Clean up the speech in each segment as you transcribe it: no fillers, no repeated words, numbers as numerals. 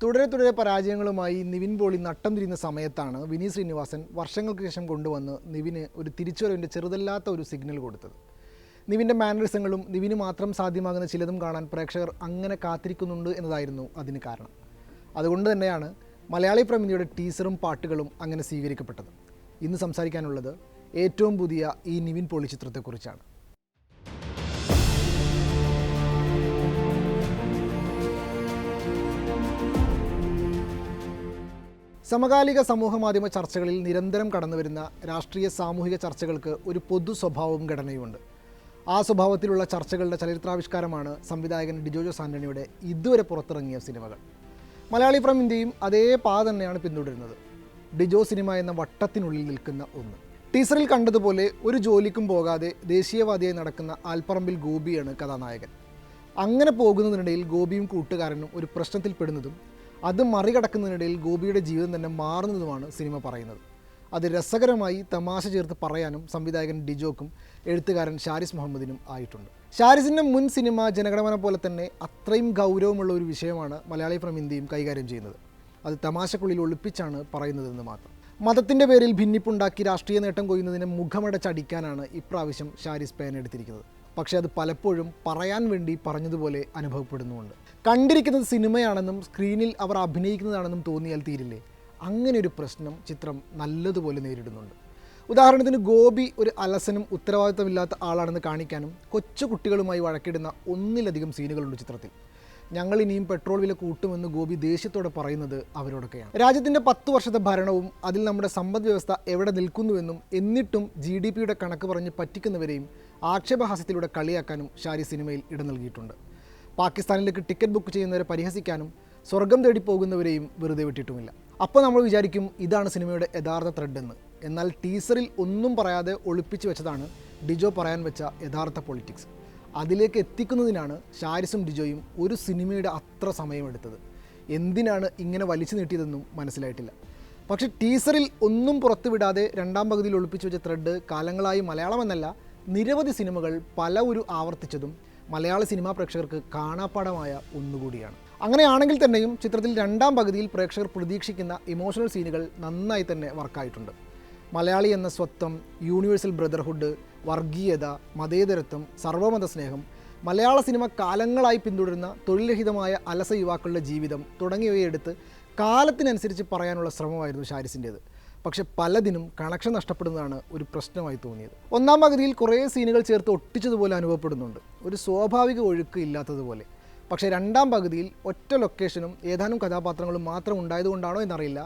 തുടരെ പരാജയങ്ങളുമായി നിവിൻ പോളി നട്ടം തിരിയുന്ന സമയത്താണ് വിനീത് ശ്രീനിവാസൻ വർഷങ്ങൾക്ക് ശേഷം കൊണ്ടുവന്ന് നിവിന് ഒരു തിരിച്ചുവരവിൻ്റെ ചെറുതല്ലാത്ത ഒരു സിഗ്നൽ കൊടുത്തത്. നിവിൻ്റെ മാനറിസങ്ങളും നിവിന് മാത്രം സാധ്യമാകുന്ന ചിലതും കാണാൻ പ്രേക്ഷകർ അങ്ങനെ കാത്തിരിക്കുന്നുണ്ട് എന്നതായിരുന്നു അതിന് കാരണം. അതുകൊണ്ട് തന്നെയാണ് മലയാളി പ്രമിതിയുടെ ടീസറും പാട്ടുകളും അങ്ങനെ സ്വീകരിക്കപ്പെട്ടത്. ഇന്ന് സംസാരിക്കാനുള്ളത് ഏറ്റവും പുതിയ ഈ നിവിൻ പോളി ചിത്രത്തെക്കുറിച്ചാണ്. സമകാലിക സമൂഹമാധ്യമ ചർച്ചകളിൽ നിരന്തരം കടന്നുവരുന്ന രാഷ്ട്രീയ സാമൂഹിക ചർച്ചകൾക്ക് ഒരു പൊതു സ്വഭാവവും ഘടനയുമുണ്ട്. ആ സ്വഭാവത്തിലുള്ള ചർച്ചകളുടെ ചരിത്രാവിഷ്കാരമാണ് സംവിധായകൻ ഡിജോ ജോസ് ആൻ്റണിയുടെ ഇതുവരെ പുറത്തിറങ്ങിയ സിനിമകൾ. മലയാളി ഫ്രം ഇന്ത്യയും അതേ പാത തന്നെയാണ് പിന്തുടരുന്നത്. ഡിജോ സിനിമ എന്ന വട്ടത്തിനുള്ളിൽ നിൽക്കുന്ന ഒന്ന്. ടീസറിൽ കണ്ടതുപോലെ ഒരു ജോലിക്കും പോകാതെ ദേശീയവാദിയായി നടക്കുന്ന ആൽപ്പറമ്പിൽ ഗോപിയാണ് കഥാനായകൻ. അങ്ങനെ പോകുന്നതിനിടയിൽ ഗോപിയും കൂട്ടുകാരനും ഒരു പ്രശ്നത്തിൽ പെടുന്നതും അത് മറികടക്കുന്നതിനിടയിൽ ഗോപിയുടെ ജീവിതം തന്നെ മാറുന്നതുമാണ് സിനിമ പറയുന്നത്. അത് രസകരമായി തമാശ ചേർത്ത് പറയാനും സംവിധായകൻ ഡിജോക്കും എഴുത്തുകാരൻ ഷാരിസ് മുഹമ്മദിനും ആയിട്ടുണ്ട്. ഷാരിസിൻ്റെ മുൻ സിനിമ ജനഗണമന പോലെ തന്നെ അത്രയും ഗൗരവമുള്ള ഒരു വിഷയമാണ് മലയാളി ഫ്രം ഇന്ത്യയും കൈകാര്യം ചെയ്യുന്നത്. അത് തമാശക്കുള്ളിൽ ഒളിപ്പിച്ചാണ് പറയുന്നതെന്ന് മാത്രം. മതത്തിൻ്റെ പേരിൽ ഭിന്നിപ്പുണ്ടാക്കി രാഷ്ട്രീയ നേട്ടം കൊയ്യുന്നതിനെ മുഖമടച്ചടിക്കാനാണ് ഇപ്രാവശ്യം ഷാരിസ് പേനെടുത്തിരിക്കുന്നത്. പക്ഷേ അത് പലപ്പോഴും പറയാൻ വേണ്ടി പറഞ്ഞതുപോലെ അനുഭവപ്പെടുന്നുമുണ്ട്. കണ്ടിരിക്കുന്നത് സിനിമയാണെന്നും സ്ക്രീനിൽ അവർ അഭിനയിക്കുന്നതാണെന്നും തോന്നിയാൽ തീരില്ലേ? അങ്ങനെ ഒരു പ്രശ്നം ചിത്രം നല്ലതുപോലെ നേരിടുന്നുണ്ട്. ഉദാഹരണത്തിന് ഗോപി ഒരു അലസനും ഉത്തരവാദിത്തമില്ലാത്ത ആളാണെന്ന് കാണിക്കാനും കൊച്ചു കുട്ടികളുമായി വഴക്കിടുന്ന ഒന്നിലധികം സീനുകളുണ്ട് ചിത്രത്തിൽ. ഞങ്ങൾ ഇനിയും പെട്രോൾ വില കൂട്ടുമെന്ന് ഗോപി ദേഷ്യത്തോടെ പറയുന്നത് അവരോടൊക്കെയാണ്. രാജ്യത്തിൻ്റെ 10 വർഷത്തെ ഭരണവും അതിൽ നമ്മുടെ സമ്പദ് വ്യവസ്ഥ എവിടെ നിൽക്കുന്നുവെന്നും എന്നിട്ടും GDPയുടെ കണക്ക് പറഞ്ഞ് പറ്റിക്കുന്നവരെയും ആക്ഷേപഹാസ്യത്തിലൂടെ കളിയാക്കാനും ഷാരി സിനിമയിൽ ഇടം നൽകിയിട്ടുണ്ട്. പാകിസ്ഥാനിലേക്ക് ടിക്കറ്റ് ബുക്ക് ചെയ്യുന്നവരെ പരിഹസിക്കാനും സ്വർഗം തേടി പോകുന്നവരെയും വെറുതെ വിട്ടിട്ടുമില്ല. അപ്പോൾ നമ്മൾ വിചാരിക്കും ഇതാണ് സിനിമയുടെ യഥാർത്ഥ ത്രെഡെന്ന്. എന്നാൽ ടീസറിൽ ഒന്നും പറയാതെ ഒളിപ്പിച്ചു വെച്ചതാണ് ഡിജോ പറയാൻ വെച്ച യഥാർത്ഥ പൊളിറ്റിക്സ്. അതിലേക്ക് എത്തിക്കുന്നതിനാണ് ഷാരിസും ഡിജോയും ഒരു സിനിമയുടെ അത്ര സമയമെടുത്തത്. എന്തിനാണ് ഇങ്ങനെ വലിച്ചു നീട്ടിയതെന്നും മനസ്സിലായിട്ടില്ല. പക്ഷേ ടീസറിൽ ഒന്നും പുറത്തുവിടാതെ രണ്ടാം പകുതിയിൽ ഒളിപ്പിച്ചു വെച്ച ത്രെഡ് കാലങ്ങളായി മലയാളമെന്നല്ല നിരവധി സിനിമകൾ ആവർത്തിച്ചതും മലയാള സിനിമാ പ്രേക്ഷകർക്ക് കാണാപ്പാടമായ ഒന്നുകൂടിയാണ്. അങ്ങനെയാണെങ്കിൽ തന്നെയും ചിത്രത്തിൽ രണ്ടാം പകുതിയിൽ പ്രേക്ഷകർ പ്രതീക്ഷിക്കുന്ന ഇമോഷണൽ സീനുകൾ നന്നായി തന്നെ വർക്കായിട്ടുണ്ട്. മലയാളി എന്ന സ്വത്വം, യൂണിവേഴ്സൽ ബ്രദർഹുഡ്, വർഗീയത, മതേതരത്വം, സർവ്വമത സ്നേഹം, മലയാള സിനിമ കാലങ്ങളായി പിന്തുടരുന്ന തൊഴിൽരഹിതമായ അലസ യുവാക്കളുടെ ജീവിതം തുടങ്ങിയവയെടുത്ത് കാലത്തിനനുസരിച്ച് പറയാനുള്ള ശ്രമമായിരുന്നു ഷാരിസിൻ്റേത്. പക്ഷെ പലതിനും കണക്ഷൻ നഷ്ടപ്പെടുന്നതാണ് ഒരു പ്രശ്നമായി തോന്നിയത്. ഒന്നാം പകുതിയിൽ കുറേ സീനുകൾ ചേർത്ത് ഒട്ടിച്ചതുപോലെ അനുഭവപ്പെടുന്നുണ്ട്, ഒരു സ്വാഭാവിക ഒഴുക്ക് ഇല്ലാത്തതുപോലെ. പക്ഷേ രണ്ടാം പകുതിയിൽ ഒറ്റ ലൊക്കേഷനും ഏതാനും കഥാപാത്രങ്ങളും മാത്രം ഉണ്ടായതുകൊണ്ടാണോ എന്നറിയില്ല,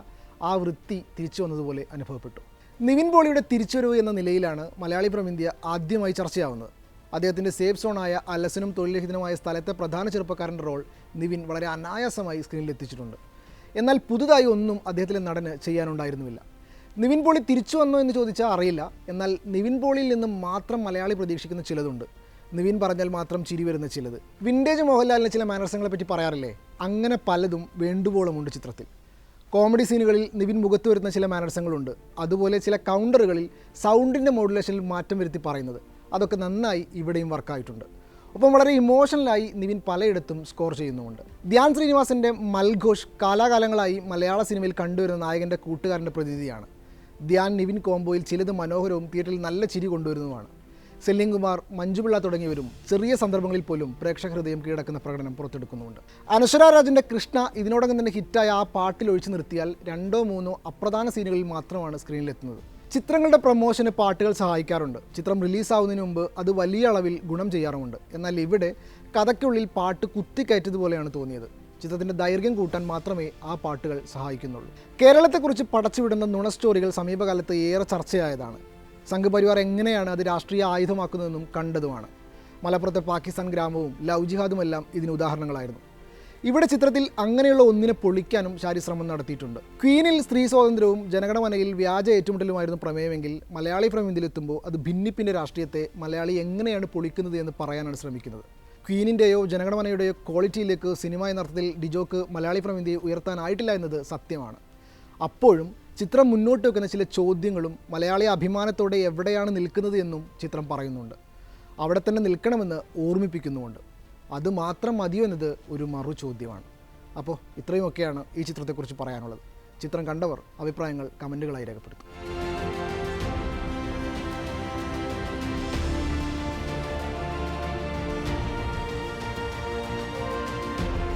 ആ വൃത്തി തിരിച്ചു വന്നതുപോലെ അനുഭവപ്പെട്ടു. നിവിൻ പോളിയുടെ തിരിച്ചുവരവ് എന്ന നിലയിലാണ് മലയാളി ഫ്രം ഇന്ത്യ ആദ്യമായി ചർച്ചയാവുന്നത്. അദ്ദേഹത്തിൻ്റെ സേഫ് സോണായ അലസനും തൊഴിൽരഹിതനുമായ സ്ഥലത്തെ പ്രധാന ചെറുപ്പക്കാരൻ്റെ റോൾ നിവിൻ വളരെ അനായാസമായി സ്ക്രീനിൽ എത്തിച്ചിട്ടുണ്ട്. എന്നാൽ പുതുതായി ഒന്നും അദ്ദേഹത്തിലെ നടന് ചെയ്യാനുണ്ടായിരുന്നുമില്ല. നിവിൻ പോളി തിരിച്ചു വന്നോ എന്ന് ചോദിച്ചാൽ അറിയില്ല. എന്നാൽ നിവിൻ പോളിയിൽ നിന്നും മാത്രം മലയാളി പ്രതീക്ഷിക്കുന്ന ചിലതുണ്ട്. നിവിൻ പറഞ്ഞാൽ മാത്രം ചിരി വരുന്ന ചിലത്. വിൻറ്റേജ് മോഹൻലാലിൻ്റെ ചില മാനർസങ്ങളെ പറ്റി പറയാറില്ലേ, അങ്ങനെ പലതും വേണ്ടുവോളമുണ്ട് ചിത്രത്തിൽ. കോമഡി സീനുകളിൽ നിവിൻ മുഖത്ത് വരുന്ന ചില മാനർസങ്ങളുണ്ട്. അതുപോലെ ചില കൗണ്ടറുകളിൽ സൗണ്ടിൻ്റെ മോഡുലേഷനിൽ മാറ്റം വരുത്തി പറയുന്നത്, അതൊക്കെ നന്നായി ഇവിടെയും വർക്കായിട്ടുണ്ട്. ഒപ്പം വളരെ ഇമോഷണലായി നിവിൻ പലയിടത്തും സ്കോർ ചെയ്യുന്നുമുണ്ട്. ധ്യാൻ ശ്രീനിവാസൻ്റെ മൽഘോഷ് കാലാകാലങ്ങളായി മലയാള സിനിമയിൽ കണ്ടുവരുന്ന നായകൻ്റെ കൂട്ടുകാരൻ്റെ പ്രതീതിയാണ്. ധ്യാൻ നിവിൻ കോംബോയിൽ ചിലത് മനോഹരവും തിയേറ്ററിൽ നല്ല ചിരി കൊണ്ടുവരുന്നതുമാണ്. സെലിം കുമാർ, മഞ്ജുപിള്ള തുടങ്ങിയവരും ചെറിയ സന്ദർഭങ്ങളിൽ പോലും പ്രേക്ഷക ഹൃദയം കീഴടക്കുന്ന പ്രകടനം പുറത്തെടുക്കുന്നുമുണ്ട്. അനശ്വര രാജിൻ്റെ കൃഷ്ണ ഇതിനോടകം തന്നെ ഹിറ്റായ ആ പാട്ടിൽ ഒഴിച്ചു നിർത്തിയാൽ 2-3 അപ്രധാന സീനുകളിൽ മാത്രമാണ് സ്ക്രീനിലെത്തുന്നത്. ചിത്രങ്ങളുടെ പ്രൊമോഷന് പാട്ടുകൾ സഹായിക്കാറുണ്ട്. ചിത്രം റിലീസാവുന്നതിന് മുമ്പ് അത് വലിയ അളവിൽ ഗുണം ചെയ്യാറുമുണ്ട്. എന്നാൽ ഇവിടെ കഥയ്ക്കുള്ളിൽ പാട്ട് കുത്തിക്കയറ്റതുപോലെയാണ് തോന്നിയത്. ചിത്രത്തിൻ്റെ ദൈർഘ്യം കൂട്ടാൻ മാത്രമേ ആ പാട്ടുകൾ സഹായിക്കുന്നുള്ളൂ. കേരളത്തെക്കുറിച്ച് പടച്ചുവിടുന്ന നുണ സ്റ്റോറികൾ സമീപകാലത്ത് ഏറെ ചർച്ചയായതാണ്. സംഘപരിവാർ എങ്ങനെയാണ് അത് രാഷ്ട്രീയ ആയുധമാക്കുന്നതെന്നും കണ്ടതുമാണ്. മലപ്പുറത്തെ പാകിസ്ഥാൻ ഗ്രാമവും ലവ് ജിഹാദുമെല്ലാം ഇതിന് ഉദാഹരണങ്ങളായിരുന്നു. ഇവിടെ ചിത്രത്തിൽ അങ്ങനെയുള്ള ഒന്നിനെ പൊളിക്കാനും ഷാരി ശ്രമം നടത്തിയിട്ടുണ്ട്. ക്വീനിൽ സ്ത്രീ സ്വാതന്ത്ര്യവും ജനഗണമനയിൽ വ്യാജ ഏറ്റുമുട്ടലുമായിരുന്നു പ്രമേയമെങ്കിൽ മലയാളി ഫ്രം ഇന്ത്യയിലെത്തുമ്പോൾ അത് ഭിന്നിപ്പിൻ്റെ രാഷ്ട്രീയത്തെ മലയാളി എങ്ങനെയാണ് പൊളിക്കുന്നത് എന്ന് പറയാനാണ് ശ്രമിക്കുന്നത്. ക്വീനിൻ്റെയോ ജനഗണമനയുടെയോ ക്വാളിറ്റിയിലേക്ക് സിനിമ എന്ന അർത്ഥത്തിൽ ഡിജോക്ക് മലയാളി ഫ്രം ഇന്ത്യയെ ഉയർത്താനായിട്ടില്ല എന്നത് സത്യമാണ്. അപ്പോഴും ചിത്രം മുന്നോട്ട് വെക്കുന്ന ചില ചോദ്യങ്ങളും മലയാളി അഭിമാനത്തോടെ എവിടെയാണ് നിൽക്കുന്നത് എന്നും ചിത്രം പറയുന്നുണ്ട്. അവിടെ തന്നെ നിൽക്കണമെന്ന് ഓർമ്മിപ്പിക്കുന്നുമുണ്ട്. അതുമാത്രം മതിയോ എന്നത് ഒരു മറു ചോദ്യമാണ്. അപ്പോൾ ഇത്രയുമൊക്കെയാണ് ഈ ചിത്രത്തെക്കുറിച്ച് പറയാനുള്ളത്. ചിത്രം കണ്ടവർ അഭിപ്രായങ്ങൾ കമൻറ്റുകളായി രേഖപ്പെടുത്തും.